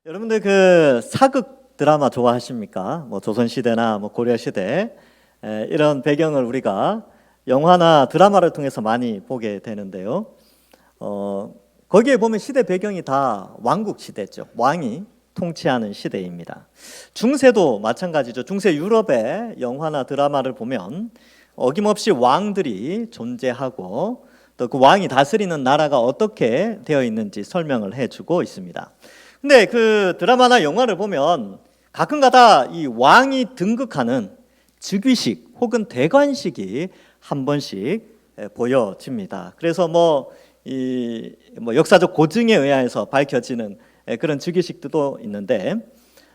여러분들 그 사극 드라마 좋아하십니까? 뭐 조선시대나 뭐 고려시대 이런 배경을 우리가 영화나 드라마를 통해서 많이 보게 되는데요. 거기에 보면 시대 배경이 다 왕국 시대죠. 왕이 통치하는 시대입니다. 중세도 마찬가지죠. 중세 유럽의 영화나 드라마를 보면 어김없이 왕들이 존재하고 또 그 왕이 다스리는 나라가 어떻게 되어 있는지 설명을 해주고 있습니다. 근데 그 드라마나 영화를 보면 가끔가다 이 왕이 등극하는 즉위식 혹은 대관식이 한 번씩 보여집니다. 그래서 뭐 역사적 고증에 의해서 밝혀지는 그런 즉위식도 있는데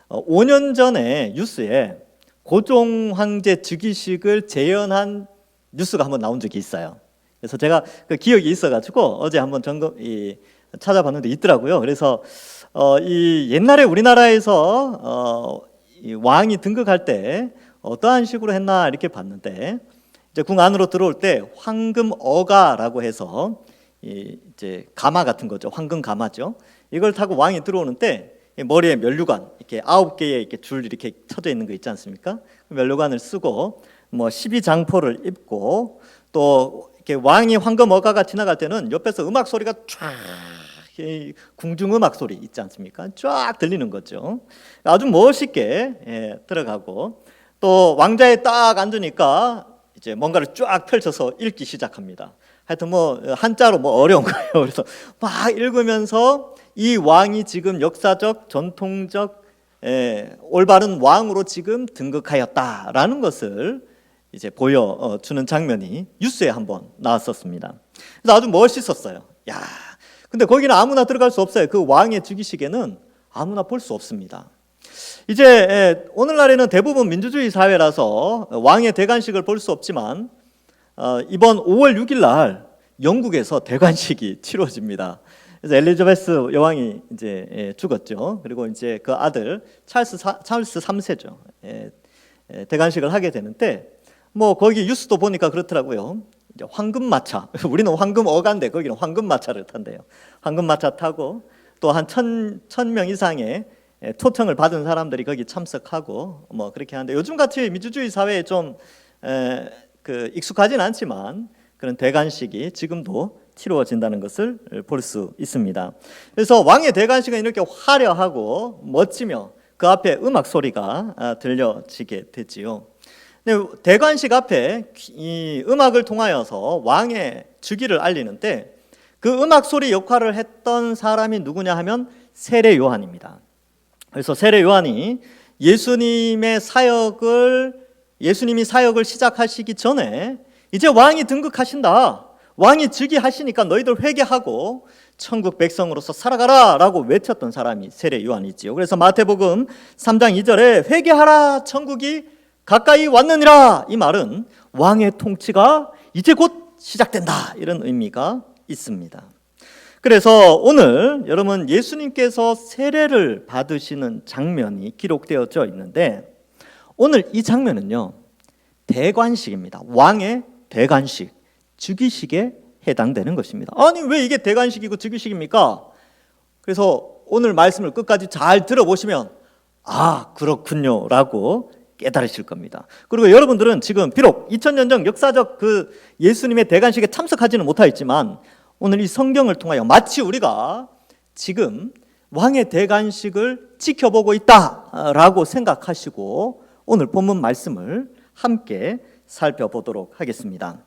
5년 전에 뉴스에 고종 황제 즉위식을 재현한 뉴스가 한번 나온 적이 있어요. 그래서 제가 그 기억이 있어가지고 어제 한번 찾아봤는데 있더라고요. 그래서 이 옛날에 우리나라에서 이 왕이 등극할 때 어떠한 식으로 했나 이렇게 봤는데 이제 궁 안으로 들어올 때 황금어가라고 해서 이제 가마 같은 거죠. 황금 가마죠. 이걸 타고 왕이 들어오는데 머리에 면류관 이렇게 9개의 이렇게 줄 이렇게 쳐져 있는 거 있지 않습니까? 면류관을 쓰고 뭐 12장포를 입고 또 이렇게 왕이 황금어가가 지나갈 때는 옆에서 음악 소리가 쫙 궁중 음악 소리 있지 않습니까? 쫙 들리는 거죠. 아주 멋있게 들어가고 또 왕자에 딱 앉으니까 이제 뭔가를 쫙 펼쳐서 읽기 시작합니다. 하여튼 뭐 한자로 뭐 어려운 거예요. 그래서 막 읽으면서 이 왕이 지금 역사적 전통적 올바른 왕으로 지금 등극하였다라는 것을 이제 보여주는 장면이 뉴스에 한번 나왔었습니다. 그래서 아주 멋있었어요. 야, 근데 거기는 아무나 들어갈 수 없어요. 그 왕의 즉위식에는 아무나 볼 수 없습니다. 이제 오늘날에는 대부분 민주주의 사회라서 왕의 대관식을 볼 수 없지만 이번 5월 6일 날 영국에서 대관식이 치러집니다. 그래서 엘리자베스 여왕이 이제 죽었죠. 그리고 이제 그 아들 찰스 3세죠. 대관식을 하게 되는데 뭐 거기 뉴스도 보니까 그렇더라고요. 이제 황금마차, 우리는 황금어가인데 거기는 황금마차를 탄대요. 황금마차 타고 또 한 1,000명 이상의 초청을 받은 사람들이 거기 참석하고 뭐 그렇게 하는데 요즘같이 민주주의 사회에 좀 익숙하진 않지만 그런 대관식이 지금도 치루어진다는 것을 볼 수 있습니다. 그래서 왕의 대관식은 이렇게 화려하고 멋지며 그 앞에 음악 소리가 들려지게 되지요. 대관식 앞에 이 음악을 통하여서 왕의 즉위를 알리는데 그 음악 소리 역할을 했던 사람이 누구냐 하면 세례 요한입니다. 그래서 세례 요한이 예수님이 사역을 시작하시기 전에 이제 왕이 등극하신다. 왕이 즉위하시니까 너희들 회개하고 천국 백성으로서 살아가라 라고 외쳤던 사람이 세례 요한이지요. 그래서 마태복음 3장 2절에 회개하라 천국이 가까이 왔느니라, 이 말은 왕의 통치가 이제 곧 시작된다 이런 의미가 있습니다. 그래서 오늘 여러분 예수님께서 세례를 받으시는 장면이 기록되어져 있는데 오늘 이 장면은요 대관식입니다. 왕의 대관식, 즉위식에 해당되는 것입니다. 아니 왜 이게 대관식이고 즉위식입니까? 그래서 오늘 말씀을 끝까지 잘 들어보시면 아 그렇군요 라고 깨달으실 겁니다. 그리고 여러분들은 지금 비록 2000년 전 역사적 그 예수님의 대관식에 참석하지는 못하였지만 오늘 이 성경을 통하여 마치 우리가 지금 왕의 대관식을 지켜보고 있다라고 생각하시고 오늘 본문 말씀을 함께 살펴보도록 하겠습니다.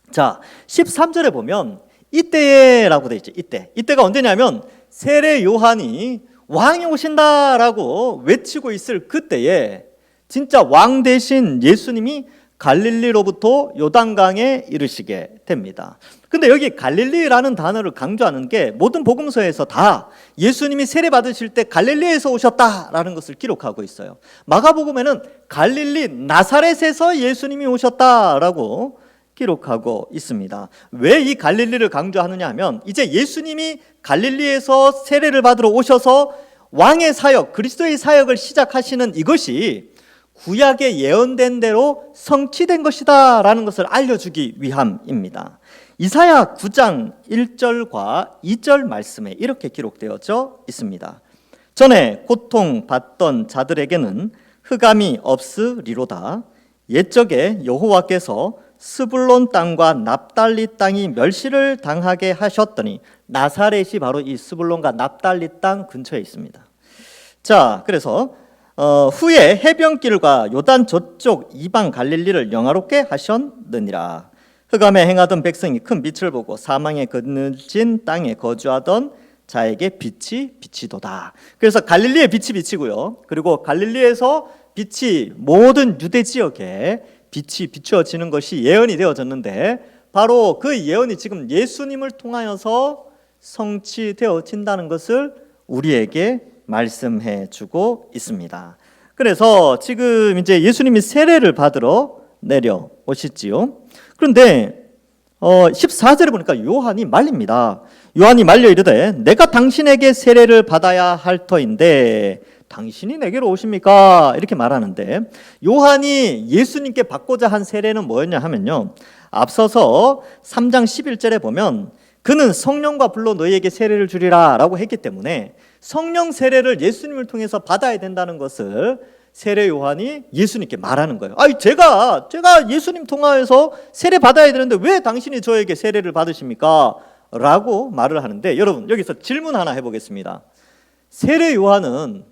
자, 13절에 보면 이때라고 되어 있죠. 이때가 언제냐면 세례 요한이 왕이 오신다라고 외치고 있을 그때에 진짜 왕 대신 예수님이 갈릴리로부터 요단강에 이르시게 됩니다. 근데 여기 갈릴리라는 단어를 강조하는 게 모든 복음서에서 다 예수님이 세례 받으실 때 갈릴리에서 오셨다라는 것을 기록하고 있어요. 마가복음에는 갈릴리 나사렛에서 예수님이 오셨다라고 기록하고 있습니다. 왜 이 갈릴리를 강조하느냐 하면 이제 예수님이 갈릴리에서 세례를 받으러 오셔서 왕의 사역, 그리스도의 사역을 시작하시는 이것이 구약에 예언된 대로 성취된 것이다 라는 것을 알려주기 위함입니다. 이사야 9장 1절과 2절 말씀에 이렇게 기록되어져 있습니다. 전에 고통받던 자들에게는 흑암이 없으리로다. 옛적에 여호와께서 스불론 땅과 납달리 땅이 멸시를 당하게 하셨더니, 나사렛이 바로 이 스불론과 납달리 땅 근처에 있습니다. 자, 그래서 후에 해변길과 요단 저쪽 이방 갈릴리를 영화롭게 하셨느니라. 흑암에 행하던 백성이 큰 빛을 보고 사망에 그늘진 땅에 거주하던 자에게 빛이 비치도다. 그래서 갈릴리의 빛이 비치고요, 그리고 갈릴리에서 빛이 모든 유대 지역에 빛이 비추어지는 것이 예언이 되어졌는데, 바로 그 예언이 지금 예수님을 통하여서 성취되어진다는 것을 우리에게 말씀해 주고 있습니다. 그래서 지금 이제 예수님이 세례를 받으러 내려오시지요. 그런데 14절에 보니까 요한이 말립니다. 요한이 말려 이르되, 내가 당신에게 세례를 받아야 할 터인데 당신이 내게로 오십니까? 이렇게 말하는데, 요한이 예수님께 받고자 한 세례는 뭐였냐 하면요, 앞서서 3장 11절에 보면 그는 성령과 불로 너희에게 세례를 주리라 라고 했기 때문에 성령 세례를 예수님을 통해서 받아야 된다는 것을 세례 요한이 예수님께 말하는 거예요. 제가 예수님 통하여서 세례 받아야 되는데 왜 당신이 저에게 세례를 받으십니까? 라고 말을 하는데, 여러분 여기서 질문 하나 해보겠습니다. 세례 요한은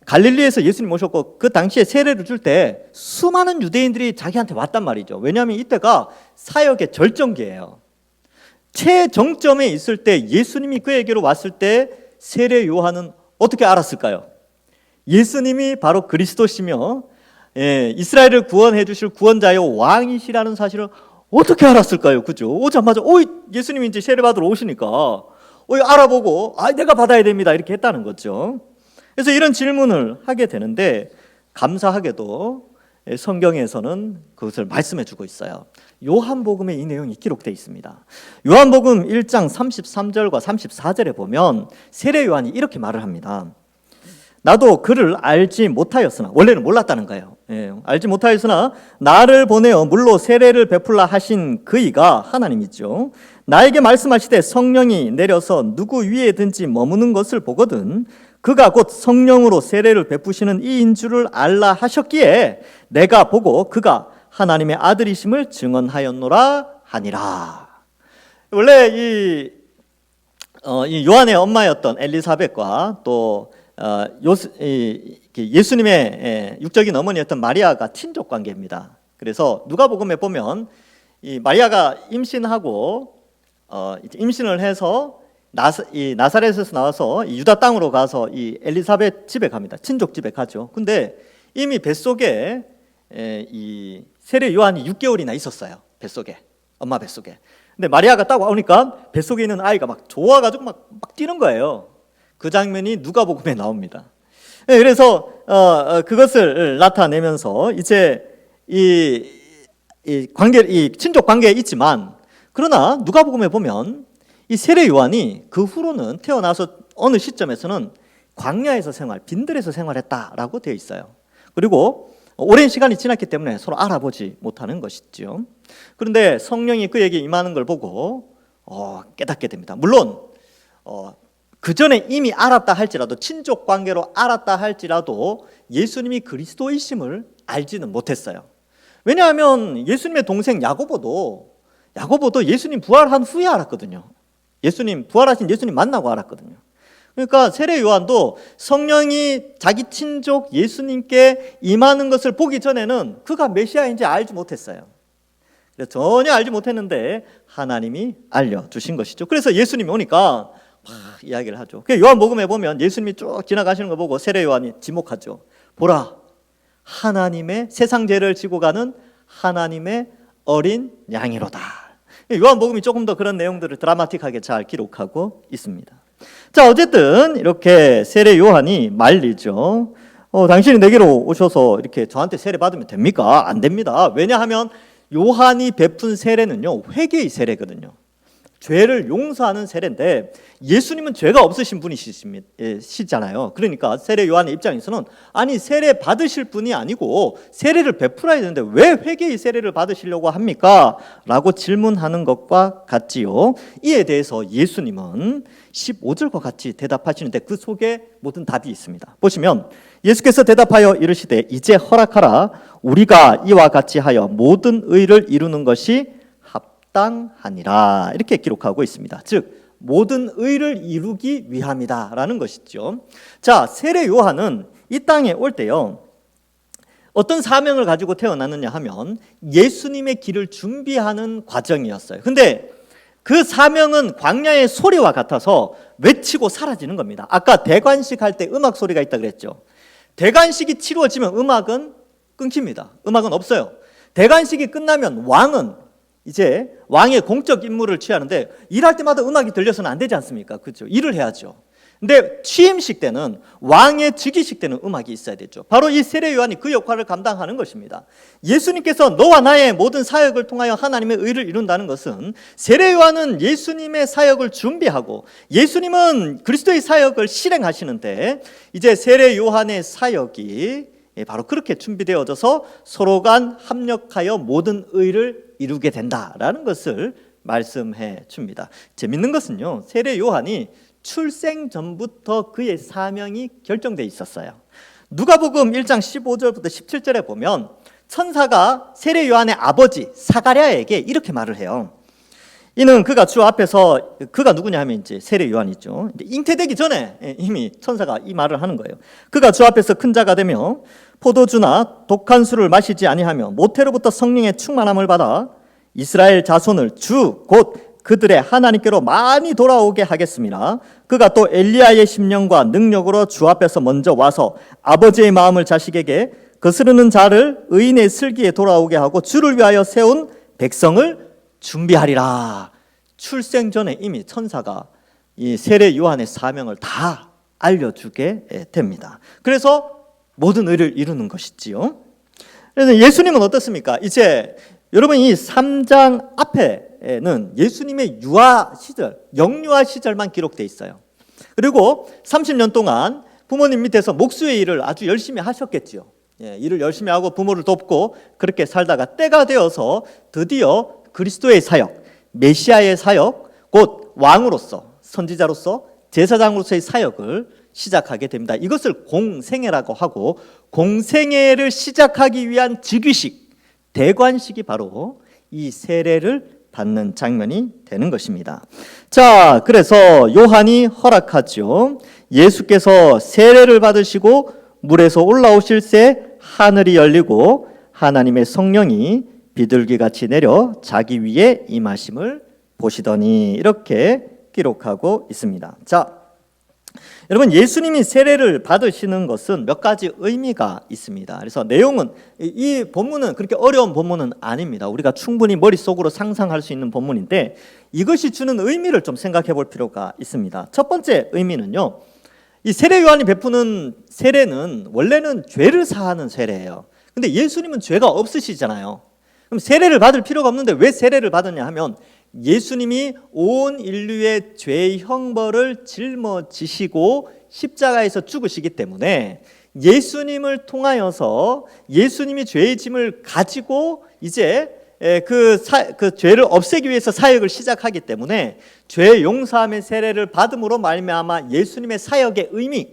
갈릴리에서 예수님 오셨고 그 당시에 세례를 줄 때 수많은 유대인들이 자기한테 왔단 말이죠. 왜냐하면 이때가 사역의 절정기예요. 최정점에 있을 때 예수님이 그에게로 왔을 때 세례 요한은 어떻게 알았을까요? 예수님이 바로 그리스도시며 이스라엘을 구원해 주실 구원자요 왕이시라는 사실을 어떻게 알았을까요? 그죠? 오자마자 예수님이 이제 세례 받으러 오시니까 알아보고 내가 받아야 됩니다 이렇게 했다는 거죠. 그래서 이런 질문을 하게 되는데, 감사하게도 성경에서는 그것을 말씀해 주고 있어요. 요한복음에 이 내용이 기록되어 있습니다. 요한복음 1장 33절과 34절에 보면 세례 요한이 이렇게 말을 합니다. 나도 그를 알지 못하였으나, 원래는 몰랐다는 거예요. 알지 못하였으나 나를 보내어 물로 세례를 베풀라 하신 그이가 하나님이죠. 나에게 말씀하시되 성령이 내려서 누구 위에든지 머무는 것을 보거든 그가 곧 성령으로 세례를 베푸시는 이인 줄을 알라 하셨기에 내가 보고 그가 하나님의 아들이심을 증언하였노라 하니라. 원래 이 요한의 엄마였던 엘리사벳과 또 예수님의 육적인 어머니였던 마리아가 친족 관계입니다. 그래서 누가복음에 보면 이 마리아가 임신하고 임신을 해서 나사렛에서 나와서 유다 땅으로 가서 이 엘리사벳 집에 갑니다. 친족 집에 가죠. 근데 이미 뱃속에 이 세례 요한이 6개월이나 있었어요. 뱃속에, 엄마 뱃속에. 근데 마리아가 딱 오니까 뱃속에 있는 아이가 막 좋아가지고 막 뛰는 거예요. 그 장면이 누가복음에 나옵니다. 그래서 그것을 나타내면서 이제 이 친족 관계에 있지만, 그러나 누가복음에 보면 이 세례 요한이 그 후로는 태어나서 어느 시점에서는 광야에서 빈들에서 생활했다라고 되어 있어요. 그리고 오랜 시간이 지났기 때문에 서로 알아보지 못하는 것이죠. 그런데 성령이 그에게 임하는 걸 보고 깨닫게 됩니다. 물론 그 전에 이미 알았다 할지라도, 친족 관계로 알았다 할지라도 예수님이 그리스도이심을 알지는 못했어요. 왜냐하면 예수님의 동생 야고보도 예수님 부활한 후에 알았거든요. 부활하신 예수님 만나고 알았거든요. 그러니까 세례 요한도 성령이 자기 친족 예수님께 임하는 것을 보기 전에는 그가 메시아인지 알지 못했어요. 전혀 알지 못했는데 하나님이 알려주신 것이죠. 그래서 예수님이 오니까 막 이야기를 하죠. 요한복음에 보면 예수님이 쭉 지나가시는 거 보고 세례 요한이 지목하죠. 보라, 하나님의 세상 죄를 지고 가는 하나님의 어린 양이로다. 요한복음이 조금 더 그런 내용들을 드라마틱하게 잘 기록하고 있습니다. 자, 어쨌든 이렇게 세례 요한이 말리죠. 당신이 내게로 오셔서 이렇게 저한테 세례 받으면 됩니까? 안 됩니다. 왜냐하면 요한이 베푼 세례는요, 회개의 세례거든요. 죄를 용서하는 세례인데 예수님은 죄가 없으신 분이시잖아요. 그러니까 세례 요한의 입장에서는 아니 세례 받으실 분이 아니고 세례를 베풀어야 되는데 왜 회개의 세례를 받으시려고 합니까? 라고 질문하는 것과 같지요. 이에 대해서 예수님은 15절과 같이 대답하시는데 그 속에 모든 답이 있습니다. 보시면 예수께서 대답하여 이르시되 이제 허락하라. 우리가 이와 같이 하여 모든 의를 이루는 것이 합당하니라. 이렇게 기록하고 있습니다. 즉 모든 의를 이루기 위함이다라는 것이죠. 자, 세례 요한은 이 땅에 올 때요, 어떤 사명을 가지고 태어났느냐 하면 예수님의 길을 준비하는 과정이었어요. 근데 그 사명은 광야의 소리와 같아서 외치고 사라지는 겁니다. 아까 대관식 할 때 음악 소리가 있다 그랬죠. 대관식이 치루어지면 음악은 끊깁니다. 음악은 없어요. 대관식이 끝나면 왕은 이제 왕의 공적 임무를 취하는데 일할 때마다 음악이 들려서는 안 되지 않습니까? 그렇죠? 일을 해야죠. 근데 취임식 때는, 왕의 즉위식 때는 음악이 있어야 되죠. 바로 이 세례 요한이 그 역할을 감당하는 것입니다. 예수님께서 너와 나의 모든 사역을 통하여 하나님의 의를 이룬다는 것은 세례 요한은 예수님의 사역을 준비하고 예수님은 그리스도의 사역을 실행하시는데 이제 세례 요한의 사역이 바로 그렇게 준비되어져서 서로 간 합력하여 모든 의를 이루게 된다라는 것을 말씀해 줍니다. 재밌는 것은요, 세례 요한이 출생 전부터 그의 사명이 결정되어 있었어요. 누가복음 1장 15절부터 17절에 보면 천사가 세례 요한의 아버지 사가랴에게 이렇게 말을 해요. 이는 그가 주 앞에서, 그가 누구냐 하면 이제 세례 요한이죠. 잉태되기 전에 이미 천사가 이 말을 하는 거예요. 그가 주 앞에서 큰 자가 되며 포도주나 독한 술을 마시지 아니하며 모태로부터 성령의 충만함을 받아 이스라엘 자손을 주 곧 그들의 하나님께로 많이 돌아오게 하겠습니다. 그가 또 엘리야의 심령과 능력으로 주 앞에서 먼저 와서 아버지의 마음을 자식에게 거스르는 자를 의인의 슬기에 돌아오게 하고 주를 위하여 세운 백성을 준비하리라. 출생 전에 이미 천사가 이 세례 요한의 사명을 다 알려주게 됩니다. 그래서 모든 의를 이루는 것이지요. 그래서 예수님은 어떻습니까? 이제 여러분 이 3장 앞에는 예수님의 유아 시절, 영유아 시절만 기록되어 있어요. 그리고 30년 동안 부모님 밑에서 목수의 일을 아주 열심히 하셨겠지요. 일을 열심히 하고 부모를 돕고 그렇게 살다가 때가 되어서 드디어 그리스도의 사역, 메시아의 사역, 곧 왕으로서, 선지자로서, 제사장으로서의 사역을 시작하게 됩니다. 이것을 공생애라고 하고, 공생애를 시작하기 위한 즉위식, 대관식이 바로 이 세례를 받는 장면이 되는 것입니다. 자, 그래서 요한이 허락하죠. 예수께서 세례를 받으시고 물에서 올라오실 새 하늘이 열리고 하나님의 성령이 비둘기같이 내려 자기 위에 임하심을 보시더니, 이렇게 기록하고 있습니다. 자, 여러분 예수님이 세례를 받으시는 것은 몇 가지 의미가 있습니다. 그래서 내용은, 이 본문은 그렇게 어려운 본문은 아닙니다. 우리가 충분히 머릿속으로 상상할 수 있는 본문인데 이것이 주는 의미를 좀 생각해 볼 필요가 있습니다. 첫 번째 의미는요, 이 세례 요한이 베푸는 세례는 원래는 죄를 사하는 세례예요. 근데 예수님은 죄가 없으시잖아요. 그럼 세례를 받을 필요가 없는데 왜 세례를 받았냐 하면 예수님이 온 인류의 죄의 형벌을 짊어지시고 십자가에서 죽으시기 때문에 예수님을 통하여서 예수님이 죄의 짐을 가지고 이제 그 죄를 없애기 위해서 사역을 시작하기 때문에 죄 용서함의 세례를 받음으로 말미암아 예수님의 사역의 의미,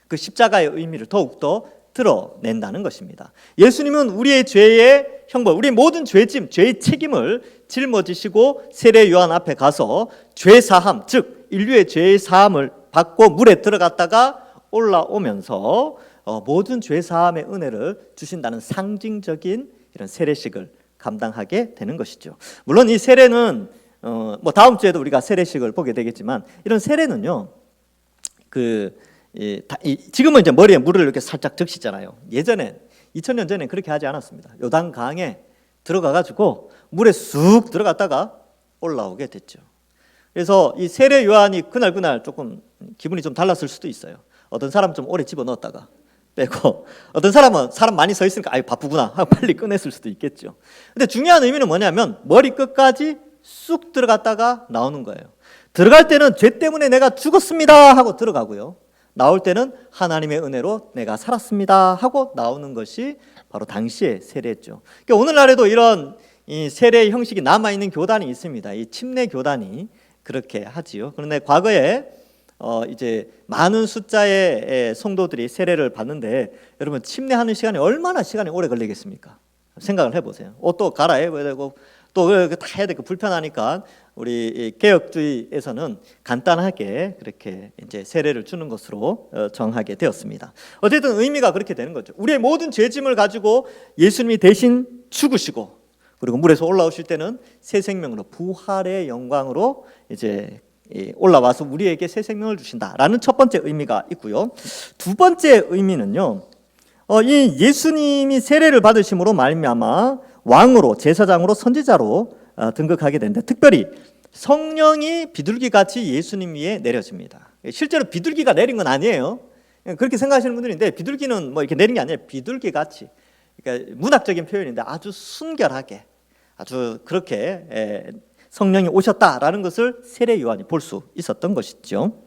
그 십자가의 의미를 더욱더 드러낸다는 것입니다. 예수님은 우리의 죄의 형벌, 우리의 모든 죄짐, 죄의 책임을 짊어지시고 세례 요한 앞에 가서 죄 사함, 즉 인류의 죄의 사함을 받고 물에 들어갔다가 올라오면서 모든 죄 사함의 은혜를 주신다는 상징적인 이런 세례식을 감당하게 되는 것이죠. 물론 이 세례는 뭐 다음 주에도 우리가 세례식을 보게 되겠지만, 이런 세례는요, 지금은 이제 머리에 물을 이렇게 살짝 적시잖아요. 예전엔 2000년 전에 그렇게 하지 않았습니다. 요단강에 들어가가지고 물에 쑥 들어갔다가 올라오게 됐죠. 그래서 이 세례 요한이 그날 조금 기분이 좀 달랐을 수도 있어요. 어떤 사람 좀 오래 집어넣었다가 빼고, 어떤 사람은 사람 많이 서 있으니까 아유 바쁘구나 하고 빨리 꺼냈을 수도 있겠죠. 근데 중요한 의미는 뭐냐면 머리 끝까지 쑥 들어갔다가 나오는 거예요. 들어갈 때는 죄 때문에 내가 죽었습니다 하고 들어가고요. 나올 때는 하나님의 은혜로 내가 살았습니다 하고 나오는 것이 바로 당시의 세례였죠. 그러니까 오늘날에도 이런 이 세례 형식이 남아있는 교단이 있습니다. 이 침례 교단이 그렇게 하지요. 그런데 과거에 이제 많은 숫자의 성도들이 세례를 받는데 여러분 침례하는 시간이 얼마나 시간이 오래 걸리겠습니까? 생각을 해보세요. 옷도 갈아입어야 되고 또 다 해야 되고 불편하니까 우리 개혁주의에서는 간단하게 그렇게 이제 세례를 주는 것으로 정하게 되었습니다. 어쨌든 의미가 그렇게 되는 거죠. 우리의 모든 죄짐을 가지고 예수님이 대신 죽으시고 그리고 물에서 올라오실 때는 새 생명으로 부활의 영광으로 이제 올라와서 우리에게 새 생명을 주신다라는 첫 번째 의미가 있고요. 두 번째 의미는요. 이 예수님이 세례를 받으심으로 말미암아 왕으로 제사장으로 선지자로 등극하게 되는데 특별히 성령이 비둘기같이 예수님 위에 내려집니다. 실제로 비둘기가 내린 건 아니에요. 그렇게 생각하시는 분들인데 비둘기는 뭐 이렇게 내린 게 아니에요. 비둘기같이. 그러니까 문학적인 표현인데 아주 순결하게 아주 그렇게 성령이 오셨다라는 것을 세례 요한이 볼 수 있었던 것이죠.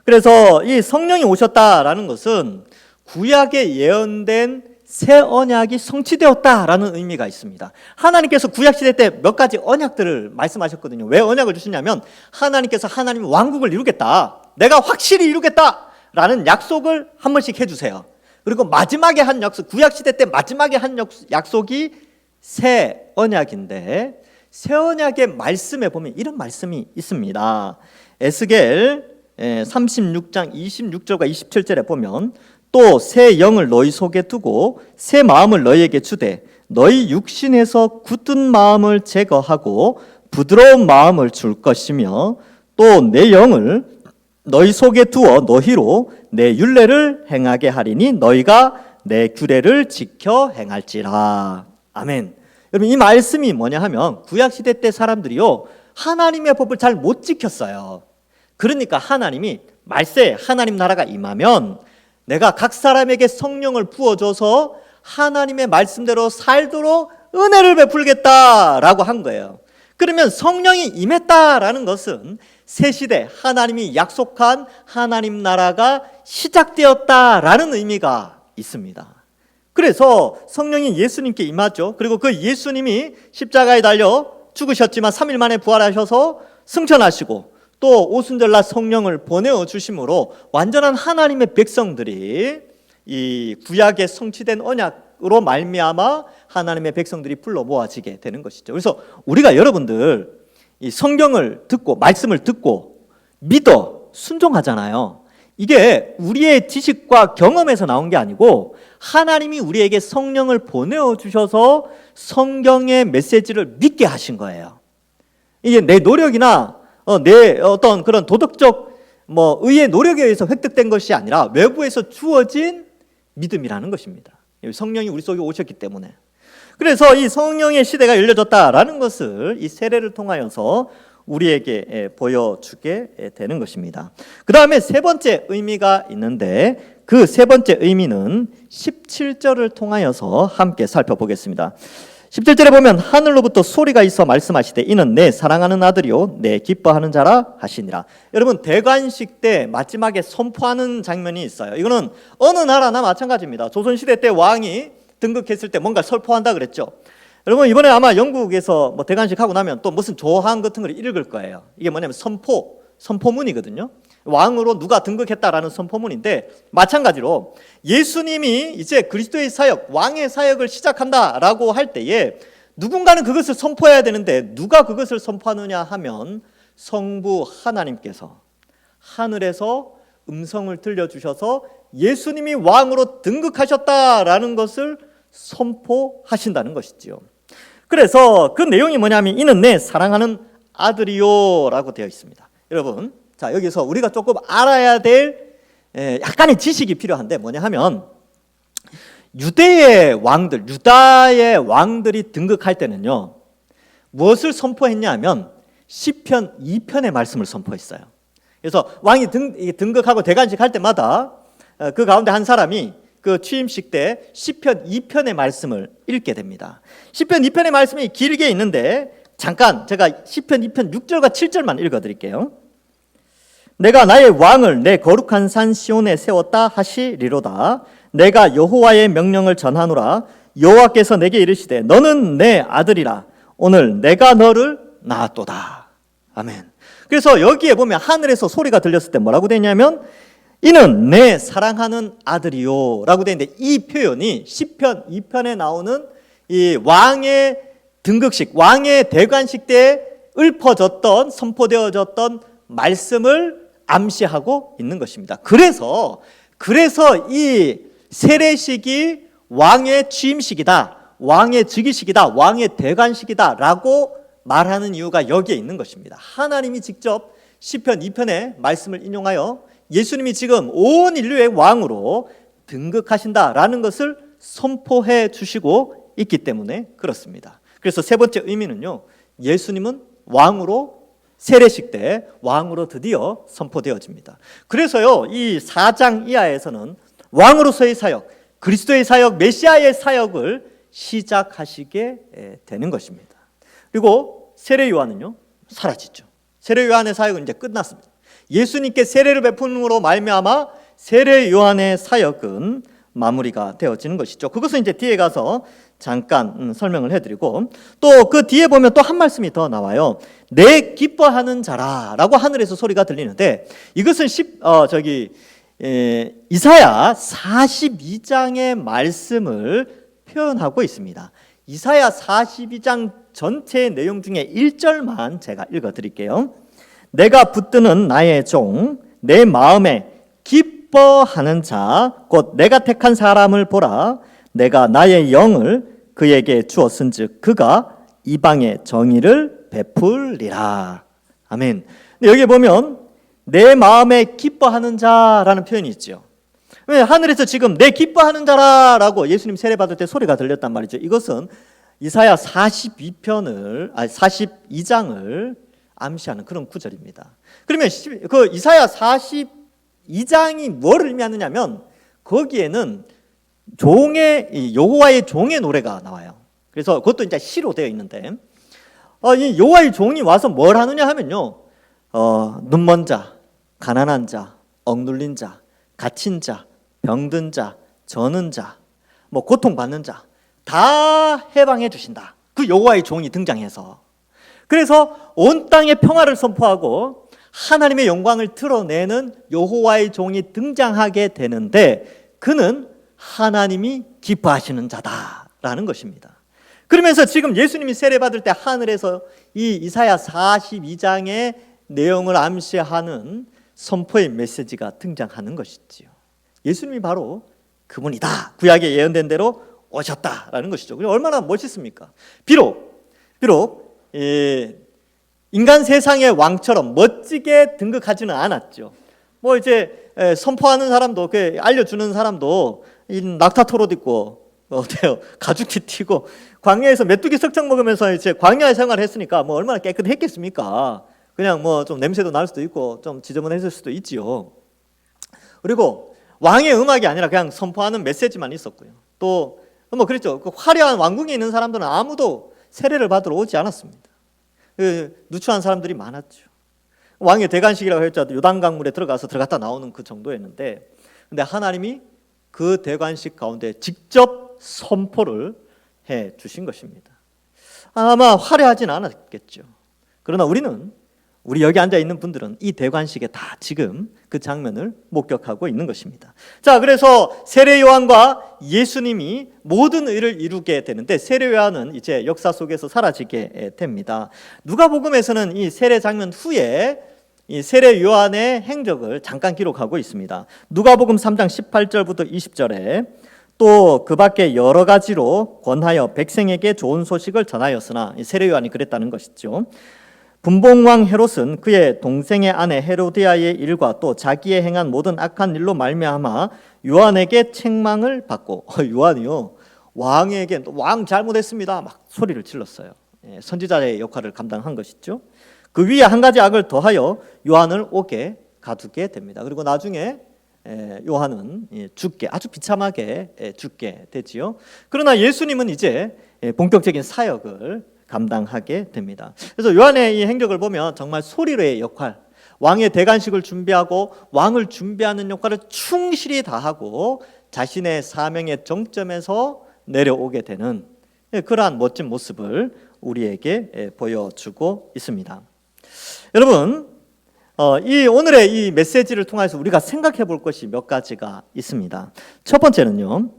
그래서 이 성령이 오셨다라는 것은 구약에 예언된 새 언약이 성취되었다라는 의미가 있습니다. 하나님께서 구약 시대 때 몇 가지 언약들을 말씀하셨거든요. 왜 언약을 주시냐면 하나님께서 하나님 왕국을 이루겠다. 내가 확실히 이루겠다라는 약속을 한 번씩 해주세요. 그리고 마지막에 한 약속, 구약 시대 때 마지막에 한 약속이 새 언약인데 새 언약의 말씀에 보면 이런 말씀이 있습니다. 에스겔 36장 26절과 27절에 보면 또 새 영을 너희 속에 두고 새 마음을 너희에게 주되 너희 육신에서 굳은 마음을 제거하고 부드러운 마음을 줄 것이며 또 내 영을 너희 속에 두어 너희로 내 율례를 행하게 하리니 너희가 내 규례를 지켜 행할지라. 아멘. 여러분 이 말씀이 뭐냐 하면 구약시대 때 사람들이요 하나님의 법을 잘 못 지켰어요. 그러니까 하나님이 말세 하나님 나라가 임하면 내가 각 사람에게 성령을 부어줘서 하나님의 말씀대로 살도록 은혜를 베풀겠다라고 한 거예요. 그러면 성령이 임했다라는 것은 새 시대 하나님이 약속한 하나님 나라가 시작되었다라는 의미가 있습니다. 그래서 성령이 예수님께 임하죠. 그리고 그 예수님이 십자가에 달려 죽으셨지만 3일 만에 부활하셔서 승천하시고 또 오순절날 성령을 보내어 주심으로 완전한 하나님의 백성들이 이 구약에 성취된 언약으로 말미암아 하나님의 백성들이 불러 모아지게 되는 것이죠. 그래서 우리가 여러분들 이 성경을 듣고 말씀을 듣고 믿어 순종하잖아요. 이게 우리의 지식과 경험에서 나온 게 아니고 하나님이 우리에게 성령을 보내어 주셔서 성경의 메시지를 믿게 하신 거예요. 이게 내 노력이나 내 어떤 그런 도덕적 의의 노력에 의해서 획득된 것이 아니라 외부에서 주어진 믿음이라는 것입니다. 성령이 우리 속에 오셨기 때문에. 그래서 이 성령의 시대가 열려졌다라는 것을 이 세례를 통하여서 우리에게 보여주게 되는 것입니다. 그 다음에 세 번째 의미가 있는데 그 세 번째 의미는 17절을 통하여서 함께 살펴보겠습니다. 17절에 보면 하늘로부터 소리가 있어 말씀하시되 이는 내 사랑하는 아들이요 내 기뻐하는 자라 하시니라. 여러분 대관식 때 마지막에 선포하는 장면이 있어요. 이거는 어느 나라나 마찬가지입니다. 조선시대 때 왕이 등극했을 때 뭔가 선포한다 그랬죠. 여러분 이번에 아마 영국에서 대관식 하고 나면 또 무슨 조항 같은 걸 읽을 거예요. 이게 뭐냐면 선포문이거든요. 왕으로 누가 등극했다라는 선포문인데 마찬가지로 예수님이 이제 그리스도의 사역, 왕의 사역을 시작한다라고 할 때에 누군가는 그것을 선포해야 되는데 누가 그것을 선포하느냐 하면 성부 하나님께서 하늘에서 음성을 들려주셔서 예수님이 왕으로 등극하셨다라는 것을 선포하신다는 것이지요. 그래서 그 내용이 뭐냐면 이는 내 사랑하는 아들이요 라고 되어 있습니다. 여러분 자 여기서 우리가 조금 알아야 될 약간의 지식이 필요한데 뭐냐 하면 유다의 왕들이 등극할 때는요 무엇을 선포했냐 하면 시편 2편의 말씀을 선포했어요. 그래서 왕이 등극하고 대관식 할 때마다 그 가운데 한 사람이 그 취임식 때 시편 2편의 말씀을 읽게 됩니다. 시편 2편의 말씀이 길게 있는데 잠깐 제가 시편 2편 6절과 7절만 읽어드릴게요. 내가 나의 왕을 내 거룩한 산 시온에 세웠다 하시리로다. 내가 여호와의 명령을 전하노라. 여호와께서 내게 이르시되 너는 내 아들이라. 오늘 내가 너를 낳았도다. 아멘. 그래서 여기에 보면 하늘에서 소리가 들렸을 때 뭐라고 되냐면 이는 내 사랑하는 아들이요 라고 되는데, 이 표현이 시편 2편에 나오는 이 왕의 등극식, 왕의 대관식 때 읊어졌던, 선포되어졌던 말씀을 암시하고 있는 것입니다. 그래서 이 세례식이 왕의 취임식이다, 왕의 즉위식이다, 왕의 대관식이다 라고 말하는 이유가 여기에 있는 것입니다. 하나님이 직접 시편 2편의 말씀을 인용하여 예수님이 지금 온 인류의 왕으로 등극하신다라는 것을 선포해 주시고 있기 때문에 그렇습니다. 그래서 세 번째 의미는요, 예수님은 왕으로 세례식 때 왕으로 드디어 선포되어집니다. 그래서요, 이 4장 이하에서는 왕으로서의 사역, 그리스도의 사역, 메시아의 사역을 시작하시게 되는 것입니다. 그리고 세례 요한은요, 사라지죠. 세례 요한의 사역은 이제 끝났습니다. 예수님께 세례를 베품으로 말미암아 세례 요한의 사역은 마무리가 되어지는 것이죠. 그것은 이제 뒤에 가서 잠깐 설명을 해드리고, 또 그 뒤에 보면 또 한 말씀이 더 나와요. 내 기뻐하는 자라라고 하늘에서 소리가 들리는데, 이것은 이사야 42장의 말씀을 표현하고 있습니다. 이사야 42장 전체의 내용 중에 1절만 제가 읽어드릴게요. 내가 붙드는 나의 종, 내 마음에 기뻐하는 자, 곧 내가 택한 사람을 보라. 내가 나의 영을 그에게 주었은즉 그가 이방의 정의를 베풀리라. 아멘. 여기 보면 내 마음에 기뻐하는 자라는 표현이 있죠. 하늘에서 지금 내 기뻐하는 자라라고 예수님 세례 받을 때 소리가 들렸단 말이죠. 이것은 이사야 42장을 암시하는 그런 구절입니다. 그러면 그 이사야 42장이 뭘 의미하느냐면, 거기에는 여호와의 종의 노래가 나와요. 그래서 그것도 이제 시로 되어 있는데, 이 여호와의 종이 와서 뭘 하느냐 하면요, 눈먼 자, 가난한 자, 억눌린 자, 갇힌 자, 병든 자, 저는 자, 고통받는 자 다 해방해 주신다. 그 여호와의 종이 등장해서, 그래서 온 땅에 평화를 선포하고 하나님의 영광을 드러내는 여호와의 종이 등장하게 되는데, 그는 하나님이 기뻐하시는 자다라는 것입니다. 그러면서 지금 예수님이 세례받을 때 하늘에서 이 이사야 42장의 내용을 암시하는 선포의 메시지가 등장하는 것이지요. 예수님이 바로 그분이다, 구약에 예언된 대로 오셨다라는 것이죠. 얼마나 멋있습니까? 비록 인간 세상의 왕처럼 멋지게 등극하지는 않았죠. 이제 선포하는 사람도, 알려주는 사람도 낙타토롯 입고 가죽티 튀고 광야에서 메뚜기 석청 먹으면서 이제 광야 생활을 했으니까 얼마나 깨끗했겠습니까? 그냥 좀 냄새도 날 수도 있고 좀 지저분했을 수도 있지요. 그리고 왕의 음악이 아니라 그냥 선포하는 메시지만 있었고요. 또 그랬죠. 그 화려한 왕궁에 있는 사람들은 아무도 세례를 받으러 오지 않았습니다. 누추한 사람들이 많았죠. 왕의 대관식이라고 했죠. 요단강물에 들어갔다 나오는 그 정도였는데, 근데 하나님이 그 대관식 가운데 직접 선포를 해 주신 것입니다. 아마 화려하진 않았겠죠. 그러나 우리 여기 앉아 있는 분들은 이 대관식에 다 지금 그 장면을 목격하고 있는 것입니다. 자, 그래서 세례 요한과 예수님이 모든 의를 이루게 되는데, 세례 요한은 이제 역사 속에서 사라지게 됩니다. 누가복음에서는 이 세례 장면 후에 이 세례 요한의 행적을 잠깐 기록하고 있습니다. 누가복음 3장 18절부터 20절에 또 그 밖에 여러 가지로 권하여 백성에게 좋은 소식을 전하였으나, 세례 요한이 그랬다는 것이죠. 분봉왕 헤롯은 그의 동생의 아내 헤로디아의 일과 또 자기의 행한 모든 악한 일로 말미암아 요한에게 책망을 받고, 요한이요 왕에게 왕 잘못했습니다 막 소리를 질렀어요. 선지자의 역할을 감당한 것이죠. 그 위에 한 가지 악을 더하여 요한을 옥에 가두게 됩니다. 그리고 나중에 요한은 아주 비참하게 죽게 되지요. 그러나 예수님은 이제 본격적인 사역을 감당하게 됩니다. 그래서 요한의 이 행적을 보면 정말 소리로의 역할, 왕의 대관식을 준비하고 왕을 준비하는 역할을 충실히 다하고 자신의 사명의 정점에서 내려오게 되는 그러한 멋진 모습을 우리에게 보여주고 있습니다. 여러분, 이 오늘의 이 메시지를 통해서 우리가 생각해 볼 것이 몇 가지가 있습니다. 첫 번째는요,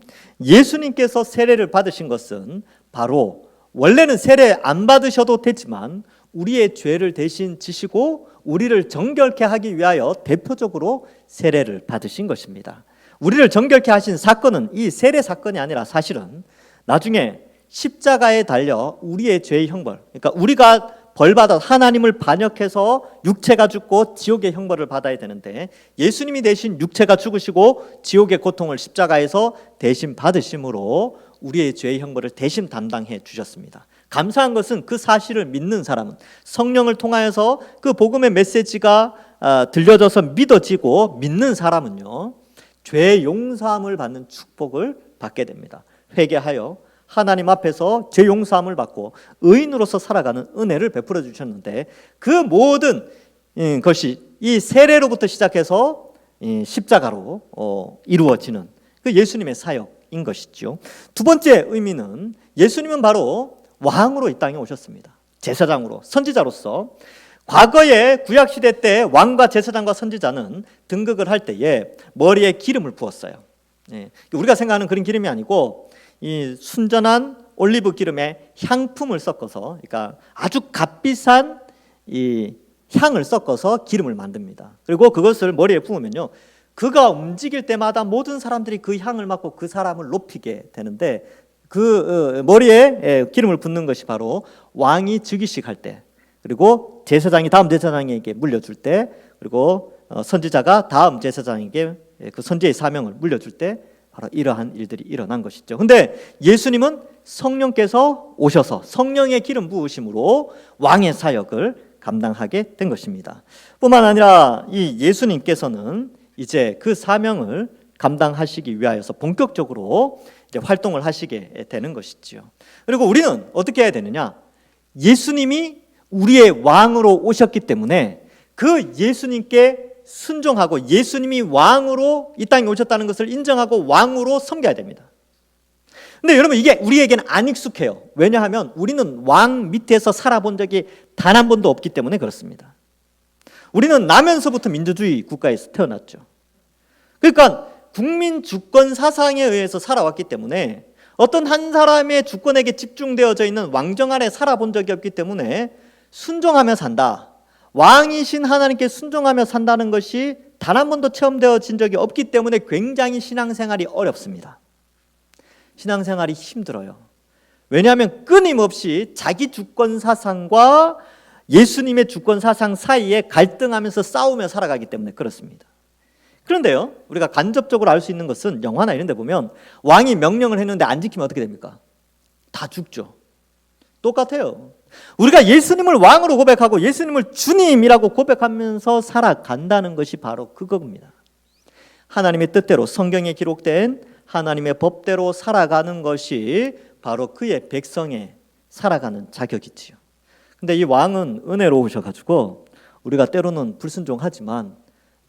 예수님께서 세례를 받으신 것은 바로 원래는 세례 안 받으셔도 되지만 우리의 죄를 대신 지시고 우리를 정결케 하기 위하여 대표적으로 세례를 받으신 것입니다. 우리를 정결케 하신 사건은 이 세례 사건이 아니라 사실은 나중에 십자가에 달려 우리의 죄의 형벌, 그러니까 우리가 벌받아 하나님을 반역해서 육체가 죽고 지옥의 형벌을 받아야 되는데 예수님이 대신 육체가 죽으시고 지옥의 고통을 십자가에서 대신 받으심으로 우리의 죄의 형벌을 대신 담당해 주셨습니다. 감사한 것은 그 사실을 믿는 사람은 성령을 통하여서 그 복음의 메시지가 들려져서 믿어지고 믿는 사람은요, 죄 용서함을 받는 축복을 받게 됩니다. 회개하여 하나님 앞에서 죄 용서함을 받고 의인으로서 살아가는 은혜를 베풀어 주셨는데 그 모든 것이 이 세례로부터 시작해서 십자가로 이루어지는 그 예수님의 사역인 것이죠. 두 번째 의미는 예수님은 바로 왕으로 이 땅에 오셨습니다. 제사장으로, 선지자로서. 과거에 구약시대 때 왕과 제사장과 선지자는 등극을 할 때에 머리에 기름을 부었어요. 우리가 생각하는 그런 기름이 아니고 이 순전한 올리브 기름에 향품을 섞어서, 그러니까 아주 값비싼 이 향을 섞어서 기름을 만듭니다. 그리고 그것을 머리에 부으면요, 그가 움직일 때마다 모든 사람들이 그 향을 맡고 그 사람을 높이게 되는데 그 머리에 기름을 붓는 것이 바로 왕이 즉위식 할 때, 그리고 제사장이 다음 제사장에게 물려줄 때, 그리고 선지자가 다음 제사장에게 그 선지의 사명을 물려줄 때 바로 이러한 일들이 일어난 것이죠. 근데 예수님은 성령께서 오셔서 성령의 기름 부으심으로 왕의 사역을 감당하게 된 것입니다. 뿐만 아니라 이 예수님께서는 이제 그 사명을 감당하시기 위하여서 본격적으로 이제 활동을 하시게 되는 것이지요. 그리고 우리는 어떻게 해야 되느냐? 예수님이 우리의 왕으로 오셨기 때문에 그 예수님께 순종하고 예수님이 왕으로 이 땅에 오셨다는 것을 인정하고 왕으로 섬겨야 됩니다. 근데 여러분, 이게 우리에게는 안 익숙해요. 왜냐하면 우리는 왕 밑에서 살아본 적이 단 한 번도 없기 때문에 그렇습니다. 우리는 나면서부터 민주주의 국가에서 태어났죠. 그러니까 국민 주권 사상에 의해서 살아왔기 때문에 어떤 한 사람의 주권에게 집중되어져 있는 왕정 아래 살아본 적이 없기 때문에 순종하며 산다, 왕이신 하나님께 순종하며 산다는 것이 단 한 번도 체험되어진 적이 없기 때문에 굉장히 신앙생활이 어렵습니다. 신앙생활이 힘들어요. 왜냐하면 끊임없이 자기 주권 사상과 예수님의 주권 사상 사이에 갈등하면서 싸우며 살아가기 때문에 그렇습니다. 그런데요, 우리가 간접적으로 알 수 있는 것은 영화나 이런 데 보면 왕이 명령을 했는데 안 지키면 어떻게 됩니까? 다 죽죠. 똑같아요. 우리가 예수님을 왕으로 고백하고 예수님을 주님이라고 고백하면서 살아간다는 것이 바로 그겁니다. 하나님의 뜻대로 성경에 기록된 하나님의 법대로 살아가는 것이 바로 그의 백성의 살아가는 자격이지요. 근데 이 왕은 은혜로우셔가지고 우리가 때로는 불순종하지만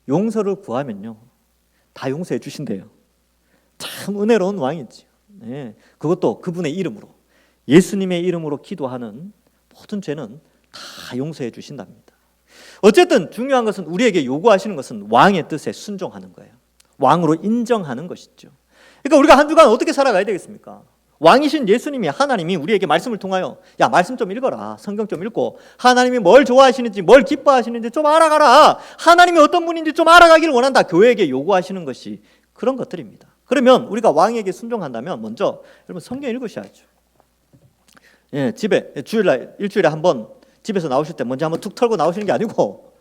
용서를 구하면요, 다 용서해 주신대요. 참 은혜로운 왕이지요. 네, 그것도 그분의 이름으로, 예수님의 이름으로 기도하는 모든 죄는 다 용서해 주신답니다. 어쨌든 중요한 것은 우리에게 요구하시는 것은 왕의 뜻에 순종하는 거예요. 왕으로 인정하는 것이죠. 그러니까 우리가 한 주간 어떻게 살아가야 되겠습니까? 왕이신 예수님이, 하나님이 우리에게 말씀을 통하여 야, 말씀 좀 읽어라, 성경 좀 읽고 하나님이 뭘 좋아하시는지 뭘 기뻐하시는지 좀 알아가라, 하나님이 어떤 분인지 좀 알아가기를 원한다, 교회에게 요구하시는 것이 그런 것들입니다. 그러면 우리가 왕에게 순종한다면 먼저 여러분 성경 읽으셔야죠. 집에 주일날 일주일에 한 번 집에서 나오실 때 먼저 한번 툭 털고 나오시는 게 아니고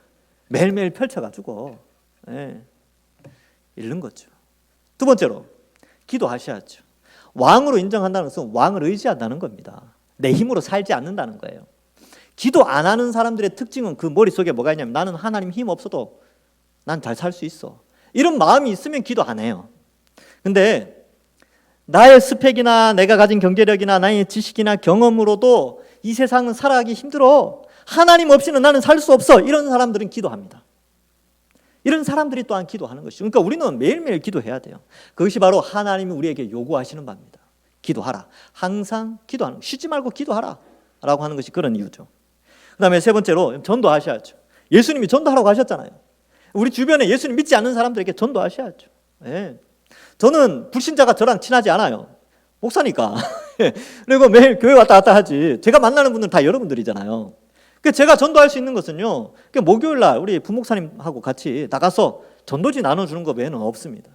매일매일 펼쳐가지고 읽는 거죠. 두 번째로 기도하셔야죠. 왕으로 인정한다는 것은 왕을 의지한다는 겁니다. 내 힘으로 살지 않는다는 거예요. 기도 안 하는 사람들의 특징은 그 머릿속에 뭐가 있냐면 나는 하나님 힘 없어도 난 잘 살 수 있어, 이런 마음이 있으면 기도 안 해요. 근데 나의 스펙이나 내가 가진 경제력이나 나의 지식이나 경험으로도 이 세상은 살아가기 힘들어. 하나님 없이는 나는 살 수 없어. 이런 사람들은 기도합니다. 이런 사람들이 또한 기도하는 것이죠. 그러니까 우리는 매일매일 기도해야 돼요. 그것이 바로 하나님이 우리에게 요구하시는 바입니다. 기도하라. 항상 기도하는, 쉬지 말고 기도하라 라고 하는 것이 그런 이유죠. 그 다음에 세 번째로 전도하셔야죠. 예수님이 전도하라고 하셨잖아요. 우리 주변에 예수님 믿지 않는 사람들에게 전도하셔야죠. 네. 저는 불신자가 저랑 친하지 않아요. 목사니까. 그리고 매일 교회 왔다 갔다 하지. 제가 만나는 분들은 다 여러분들이잖아요. 제가 전도할 수 있는 것은요, 목요일 날 우리 부목사님하고 같이 나가서 전도지 나눠주는 것 외에는 없습니다.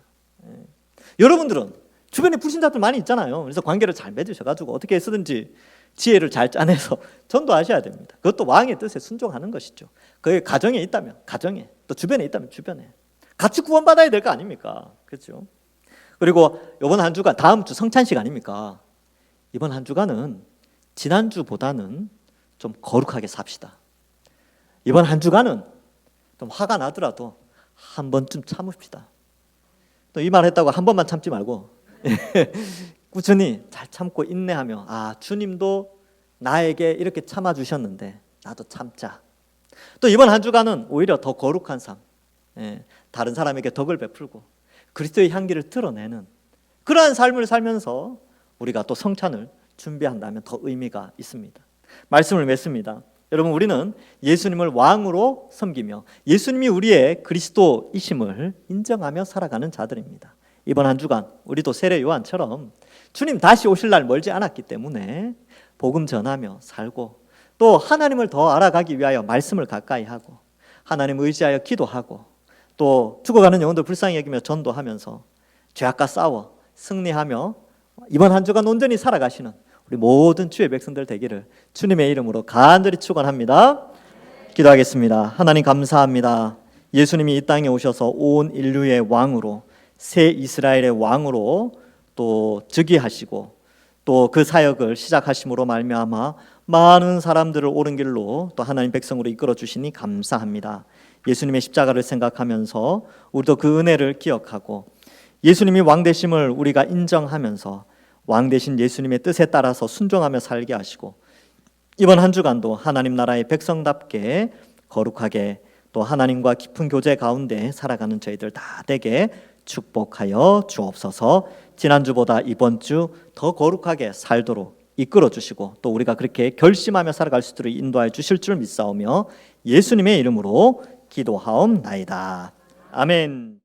여러분들은 주변에 불신자들 많이 있잖아요. 그래서 관계를 잘 맺으셔가지고 어떻게 쓰든지 지혜를 잘 짜내서 전도하셔야 됩니다. 그것도 왕의 뜻에 순종하는 것이죠. 그게 가정에 있다면 가정에, 또 주변에 있다면 주변에 같이 구원받아야 될 거 아닙니까? 그렇죠? 그리고 이번 한 주간, 다음 주 성찬식 아닙니까? 이번 한 주간은 지난주보다는 좀 거룩하게 삽시다. 이번 한 주간은 좀 화가 나더라도 한 번쯤 참읍시다. 또 이 말 했다고 한 번만 참지 말고 꾸준히 잘 참고 인내하며, 아, 주님도 나에게 이렇게 참아주셨는데 나도 참자. 또 이번 한 주간은 오히려 더 거룩한 삶, 다른 사람에게 덕을 베풀고 그리스도의 향기를 드러내는 그러한 삶을 살면서 우리가 또 성찬을 준비한다면 더 의미가 있습니다. 말씀을 맺습니다. 여러분, 우리는 예수님을 왕으로 섬기며 예수님이 우리의 그리스도이심을 인정하며 살아가는 자들입니다. 이번 한 주간 우리도 세례 요한처럼 주님 다시 오실 날 멀지 않았기 때문에 복음 전하며 살고, 또 하나님을 더 알아가기 위하여 말씀을 가까이 하고 하나님 의지하여 기도하고, 또 죽어가는 영혼들 불쌍히 여기며 전도하면서 죄악과 싸워 승리하며 이번 한 주간 온전히 살아가시는 우리 모든 주의 백성들 되기를 주님의 이름으로 간절히 축원합니다. 기도하겠습니다. 하나님 감사합니다. 예수님이 이 땅에 오셔서 온 인류의 왕으로, 새 이스라엘의 왕으로 또 즉위하시고 또 그 사역을 시작하심으로 말미암아 많은 사람들을 옳은 길로 또 하나님 백성으로 이끌어 주시니 감사합니다. 예수님의 십자가를 생각하면서 우리도 그 은혜를 기억하고 예수님이 왕 되심을 우리가 인정하면서 왕 되신 예수님의 뜻에 따라서 순종하며 살게 하시고, 이번 한 주간도 하나님 나라의 백성답게 거룩하게 또 하나님과 깊은 교제 가운데 살아가는 저희들 다 되게 축복하여 주옵소서. 지난주보다 이번 주 더 거룩하게 살도록 이끌어 주시고 또 우리가 그렇게 결심하며 살아갈 수 있도록 인도하여 주실 줄 믿사오며 예수님의 이름으로 기도하옵나이다. 아멘.